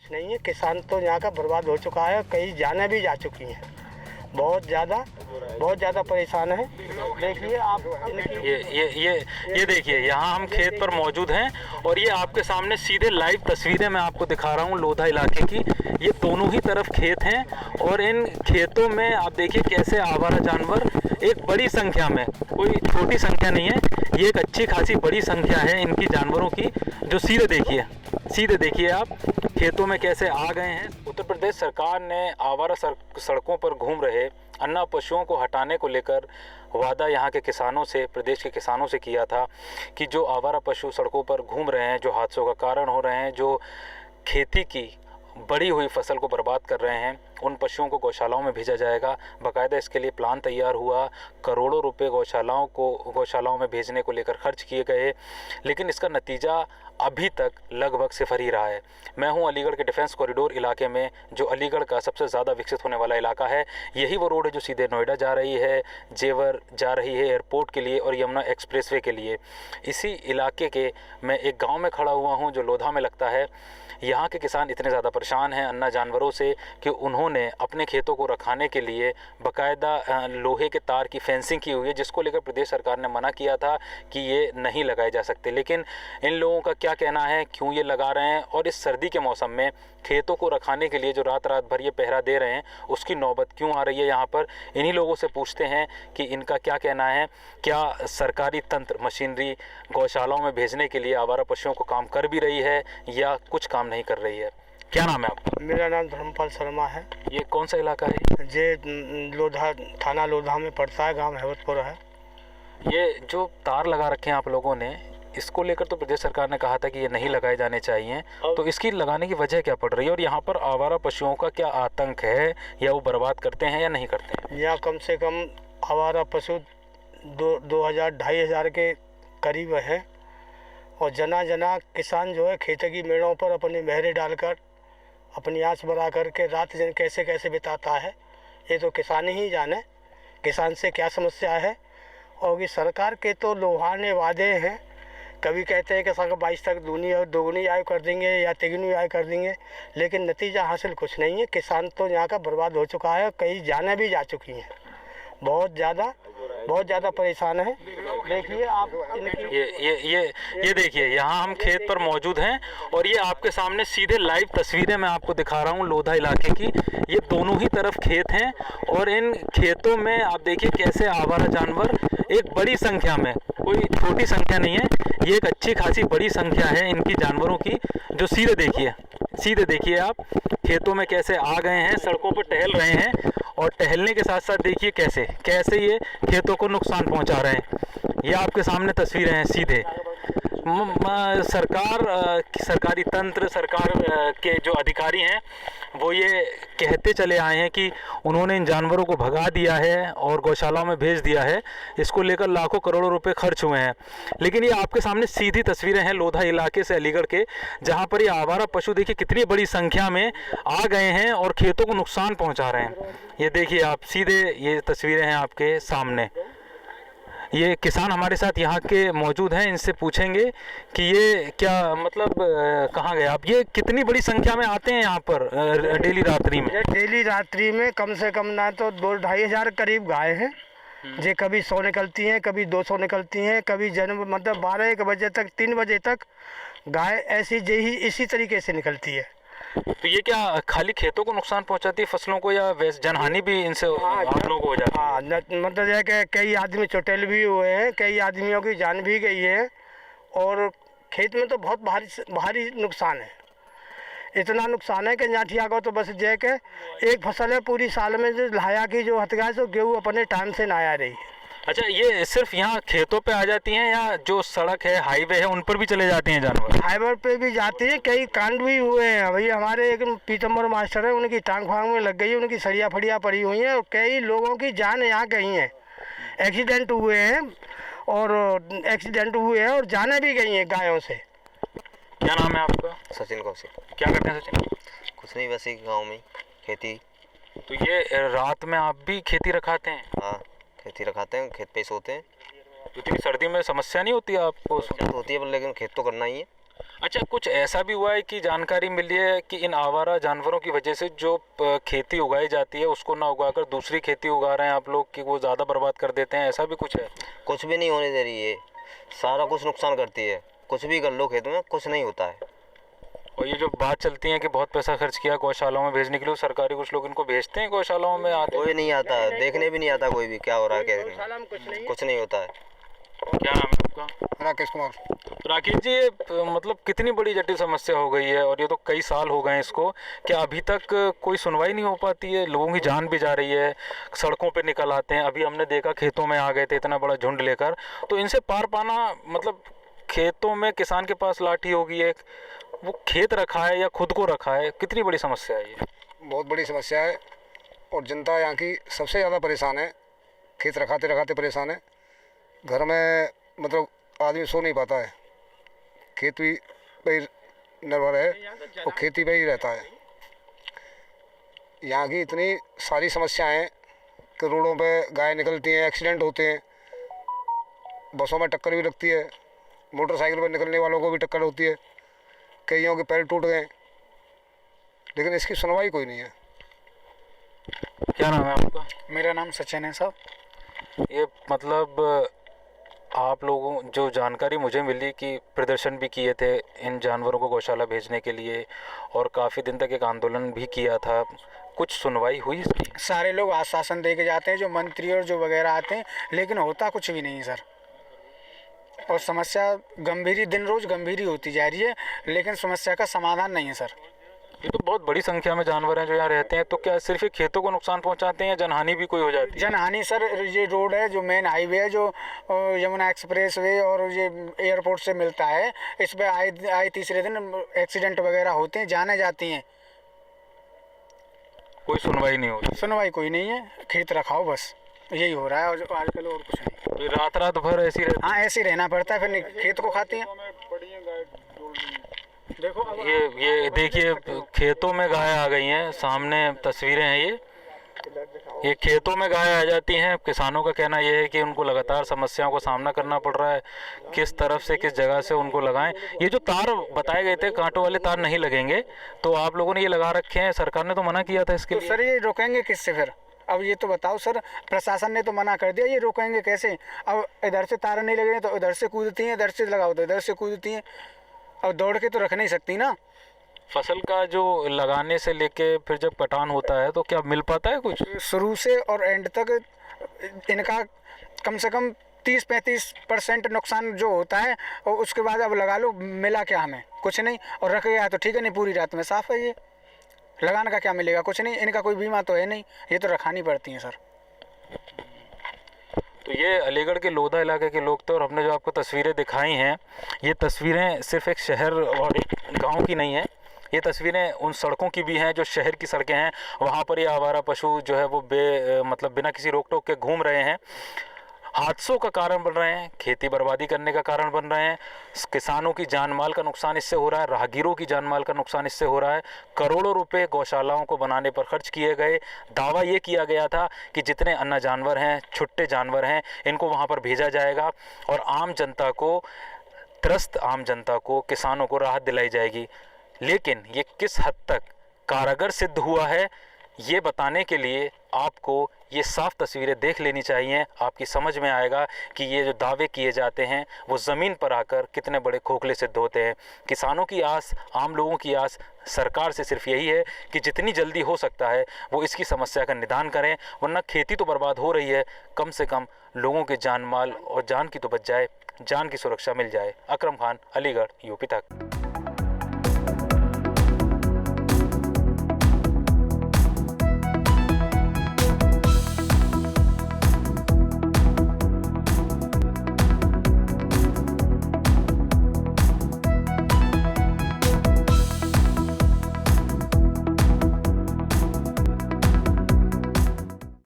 कुछ नहीं है, किसान तो यहाँ का बर्बाद हो चुका है, कई जानें भी जा चुकी हैं, बहुत ज़्यादा परेशान है। देखिए आप ये देखिए, यहाँ हम खेत पर मौजूद हैं और ये आपके सामने सीधे लाइव तस्वीरें मैं आपको दिखा रहा हूँ लोधा इलाके की। ये दोनों ही तरफ खेत हैं और इन खेतों में आप देखिए कैसे आवारा जानवर एक बड़ी संख्या में, कोई छोटी संख्या नहीं है, ये एक अच्छी खासी बड़ी संख्या है इनकी जानवरों की, जो सीधे देखिए आप खेतों में कैसे आ गए हैं। उत्तर प्रदेश सरकार ने आवारा सड़कों पर घूम रहे अन्ना पशुओं को हटाने को लेकर वादा यहाँ के किसानों से, प्रदेश के किसानों से किया था कि जो आवारा पशु सड़कों पर घूम रहे हैं, जो हादसों का कारण हो रहे हैं, जो खेती की बड़ी हुई फसल को बर्बाद कर रहे हैं, उन पशुओं को गौशालाओं में भेजा जाएगा। बाकायदा इसके लिए प्लान तैयार हुआ, करोड़ों रुपए गौशालाओं में भेजने को लेकर खर्च किए गए, लेकिन इसका नतीजा अभी तक लगभग सिफर ही रहा है। मैं हूं अलीगढ़ के डिफेंस कॉरिडोर इलाके में, जो अलीगढ़ का सबसे ज़्यादा विकसित होने वाला इलाका है। यही वो रोड है जो सीधे नोएडा जा रही है, जेवर जा रही है एयरपोर्ट के लिए और यमुना एक्सप्रेसवे के लिए। इसी इलाके के मैं एक गाँव में खड़ा हुआ हूँ जो लोधा में लगता है। यहाँ के किसान इतने ज़्यादा परेशान हैं अन्ना जानवरों से कि उन्होंने अपने खेतों को रखाने के लिए बाकायदा लोहे के तार की फेंसिंग की हुई है, जिसको लेकर प्रदेश सरकार ने मना किया था कि ये नहीं लगाए जा सकते। लेकिन इन लोगों का क्या कहना है, क्यों ये लगा रहे हैं, और इस सर्दी के मौसम में खेतों को रखाने के लिए जो रात भर ये पहरा दे रहे हैं, उसकी नौबत क्यों आ रही है यहाँ पर। इन्हीं लोगों से पूछते हैं कि इनका क्या कहना है। क्या सरकारी तंत्र मशीनरी गौशालाओं में भेजने के लिए आवारा पशुओं को काम कर भी रही है या कुछ काम नहीं कर रही है। क्या नाम है आपका? मेरा नाम धर्मपाल शर्मा है। ये कौन सा इलाका है? ये लोधा, थाना लोधा में पड़ता है, गांव हेवतपुर है। ये जो तार लगा रखे हैं आप लोगों ने, इसको लेकर तो प्रदेश सरकार ने कहा था कि ये नहीं लगाए जाने चाहिए, तो इसकी लगाने की वजह क्या पड़ रही है और यहाँ पर आवारा पशुओं का क्या आतंक है, या वो बर्बाद करते हैं या नहीं करते हैं? यहाँ कम से कम आवारा पशु 2,000-2,500 के करीब है और जना किसान जो है खेत की मेड़ों पर अपने बहरे डालकर अपनी आँच बढ़ा करके रात दिन कैसे बिताता है, ये तो किसान ही जाने किसान से क्या समस्या है। और ये सरकार के तो लोहाने वादे हैं, कभी कहते हैं कि 22 तक दूनी और दोगुनी आय कर देंगे या तिगुनी आय कर देंगे, लेकिन नतीजा हासिल कुछ नहीं है। किसान तो यहाँ का बर्बाद हो चुका है, कई जानें भी जा चुकी हैं, बहुत ज़्यादा परेशान है। देखिए आप ये देखिए, यहाँ हम खेत पर मौजूद हैं और ये आपके सामने सीधे लाइव तस्वीरें मैं आपको दिखा रहा हूँ लोधा इलाके की। ये दोनों ही तरफ खेत हैं और इन खेतों में आप देखिए कैसे आवारा जानवर एक बड़ी संख्या में, कोई छोटी संख्या नहीं है, ये एक अच्छी खासी बड़ी संख्या है इनकी जानवरों की, जो सीधे देखिए आप खेतों में कैसे आ गए हैं, सड़कों पर टहल रहे हैं और टहलने के साथ साथ देखिए कैसे ये खेतों को नुकसान पहुंचा रहे हैं। ये आपके सामने तस्वीरें हैं सीधे। सरकारी तंत्र, सरकार के जो अधिकारी हैं वो ये कहते चले आए हैं कि उन्होंने इन जानवरों को भगा दिया है और गौशालाओं में भेज दिया है। इसको लेकर लाखों करोड़ों रुपए खर्च हुए हैं, लेकिन ये आपके सामने सीधी तस्वीरें हैं लोधा इलाके से अलीगढ़ के, जहां पर ये आवारा पशु देखिए कितनी बड़ी संख्या में आ गए हैं और खेतों को नुकसान पहुंचा रहे हैं। ये देखिए आप सीधे, ये तस्वीरें हैं आपके सामने। ये किसान हमारे साथ यहाँ के मौजूद हैं, इनसे पूछेंगे कि ये क्या मतलब कहाँ गए आप। ये कितनी बड़ी संख्या में आते हैं यहाँ पर डेली रात्रि में? कम से कम ना तो 2-2,500 करीब गाय हैं, जे कभी 100 निकलती हैं, कभी 200 निकलती हैं, कभी मतलब 12-1 बजे तक, 3 बजे तक गाय ऐसी इसी तरीके से निकलती है। तो ये क्या खाली खेतों को नुकसान पहुंचाती है, फसलों को, या वैसे जनहानि भी इनसे आप लोगों को हो जाती है? हाँ, मतलब है कि कई आदमी चोटिल भी हुए हैं, कई आदमियों की जान भी गई है और खेत में तो बहुत भारी नुकसान है। इतना नुकसान है कि जाठिया को तो बस जे के एक फसल है पूरी साल में जो लहाया की जो हथगाय सो गेहूँ अपने टाइम से ना आ रही है। अच्छा, ये सिर्फ यहाँ खेतों पे आ जाती हैं या जो सड़क है, हाईवे है, उन पर भी चले जाते हैं जानवर? हाईवे पे भी जाती हैं, कई कांड भी हुए हैं। भैया हमारे एक पीतम्बर मास्टर है, उनकी टांग फांग में लग गई, उनकी सड़िया फड़िया पड़ी हुई हैं और कई लोगों की जान यहाँ गई हैं। एक्सीडेंट हुए हैं और जाने भी गई हैं गायों से। क्या नाम है आपका? सचिन कौशिक। क्या करते हैं सचिन? कुछ नहीं, वैसे ही गाँव में खेती। तो ये रात में आप भी खेती रखाते हैं? हाँ, खेती रखाते हैं, खेत पे सोते हैं। तो इतनी सर्दी में समस्या नहीं होती आपको? समस्या तो होती है, लेकिन खेत तो करना ही है। अच्छा, कुछ ऐसा भी हुआ है कि जानकारी मिली है कि इन आवारा जानवरों की वजह से जो खेती उगाई जाती है उसको ना उगाकर दूसरी खेती उगा रहे हैं आप लोग, कि वो ज़्यादा बर्बाद कर देते हैं, ऐसा भी कुछ है? कुछ भी नहीं होने दे रही है, सारा कुछ नुकसान करती है। कुछ भी कर लो खेत में, कुछ नहीं होता है। और ये जो बात चलती है कि बहुत पैसा खर्च किया गौशालाओं में भेजने के लिए, सरकारी कुछ लोग इनको भेजते हैं गौशालाओं में, आते कोई नहीं आता, देखने भी नहीं आता कोई भी क्या हो रहा है, क्या कुछ नहीं होता है। क्या नाम है आपका? राकेश कुमार। राकेश जी, ये मतलब कितनी बड़ी जटिल समस्या हो गई है, और ये तो कई साल हो गए हैं इसको, क्या अभी तक कोई सुनवाई नहीं हो पाती है? लोगों की जान भी जा रही है, सड़कों पे निकल आते हैं, अभी हमने देखा खेतों में आ गए थे इतना बड़ा झुंड लेकर, तो इनसे पार पाना, मतलब खेतों में किसान के पास लाठी होगी एक, वो खेत रखा है या खुद को रखा है, कितनी बड़ी समस्या है ये? बहुत बड़ी समस्या है, और जनता यहाँ की सबसे ज़्यादा परेशान है। खेत रखाते रखाते परेशान है। घर में मतलब आदमी सो नहीं पाता है, खेत भी पे ही निर्भर है और खेती पे ही रहता है। यहाँ की इतनी सारी समस्याएं हैं कि रोडों पे गाय निकलती हैं, एक्सीडेंट होते हैं, बसों में टक्कर भी लगती है, मोटरसाइकिल पर निकलने वालों को भी टक्कर होती है, कईयों के पैर टूट गए, लेकिन इसकी सुनवाई कोई नहीं है। क्या नाम है आपका? मेरा नाम सचिन है साहब। ये मतलब आप लोगों, जो जानकारी मुझे मिली कि प्रदर्शन भी किए थे इन जानवरों को गौशाला भेजने के लिए, और काफ़ी दिन तक एक आंदोलन भी किया था, कुछ सुनवाई हुई इसकी? सारे लोग आश्वासन दे के जाते हैं, जो मंत्री और जो वगैरह आते हैं, लेकिन होता कुछ भी नहीं है सर। और समस्या गंभीर, दिन रोज गंभीर होती जा रही है, लेकिन समस्या का समाधान नहीं है सर। ये तो बहुत बड़ी संख्या में जानवर हैं जो यहाँ रहते हैं, तो क्या सिर्फ ये खेतों को नुकसान पहुँचाते हैं या जनहानि भी कोई हो जाती है? जनहानि सर, ये रोड है जो मेन हाईवे है, जो यमुना एक्सप्रेस वे और ये एयरपोर्ट से मिलता है, इस पर आए तीसरे दिन एक्सीडेंट वगैरह होते हैं, जाने जाती हैं, कोई सुनवाई नहीं होती। सुनवाई कोई नहीं है। खेत रखाओ बस, यही हो रहा है और आजकल, और कुछ नहीं। तो रात रात भर ऐसी रहती? हाँ, ऐसे ही रहना पड़ता है, फिर खेत को खाती हैं। देखो ये देखिए, खेतों में गाय आ गई हैं, सामने तस्वीरें हैं ये खेतों में गाय आ जाती हैं। किसानों का कहना यह है कि उनको लगातार समस्याओं का सामना करना पड़ रहा है, किस तरफ से किस जगह से उनको लगाएं। ये जो तार बताए गए थे, कांटों वाले तार नहीं लगेंगे, तो आप लोगों ने ये लगा रखे हैं, सरकार ने तो मना किया था इसके लिए। सर ये रोकेंगे किससे फिर? अब ये तो बताओ सर, प्रशासन ने तो मना कर दिया, ये रोकेंगे कैसे? अब इधर से तार नहीं लगे तो इधर से कूदती हैं, इधर से लगाओ तो इधर से कूदती हैं, अब दौड़ के तो रख नहीं सकती ना। फसल का जो लगाने से लेके फिर जब कटान होता है तो क्या मिल पाता है कुछ? शुरू से और एंड तक इनका कम से कम 30-35% नुकसान जो होता है, और उसके बाद अब लगा लो, मिला क्या हमें? कुछ नहीं। और रख गया तो ठीक है, नहीं पूरी रात में साफ है, ये लगाने का क्या मिलेगा? कुछ नहीं। इनका कोई बीमा तो है नहीं, ये तो रखानी पड़ती हैं सर। तो ये अलीगढ़ के लोधा इलाके के लोग थे, और हमने जो आपको तस्वीरें दिखाई हैं, ये तस्वीरें सिर्फ एक शहर और एक गांव की नहीं है, ये तस्वीरें उन सड़कों की भी हैं जो शहर की सड़कें हैं। वहाँ पर ये आवारा पशु जो है वो मतलब बिना किसी रोक टोक के घूम रहे हैं, हादसों का कारण बन रहे हैं, खेती बर्बादी करने का कारण बन रहे हैं, किसानों की जान माल का नुकसान इससे हो रहा है, राहगीरों की जान माल का नुकसान इससे हो रहा है। करोड़ों रुपए गौशालाओं को बनाने पर खर्च किए गए। दावा ये किया गया था कि जितने अन्य जानवर हैं, छुट्टे जानवर हैं, इनको वहाँ पर भेजा जाएगा और आम जनता को, त्रस्त आम जनता को, किसानों को राहत दिलाई जाएगी। लेकिन ये किस हद तक कारगर सिद्ध हुआ है, ये बताने के लिए आपको ये साफ तस्वीरें देख लेनी चाहिए। आपकी समझ में आएगा कि ये जो दावे किए जाते हैं वो ज़मीन पर आकर कितने बड़े खोखले सिद्ध होते हैं। किसानों की आस, आम लोगों की आस सरकार से सिर्फ यही है कि जितनी जल्दी हो सकता है वो इसकी समस्या का निदान करें, वरना खेती तो बर्बाद हो रही है, कम से कम लोगों के जान माल और जान की तो बच जाए, जान की सुरक्षा मिल जाए। अकरम खान, अलीगढ़, यूपी तक।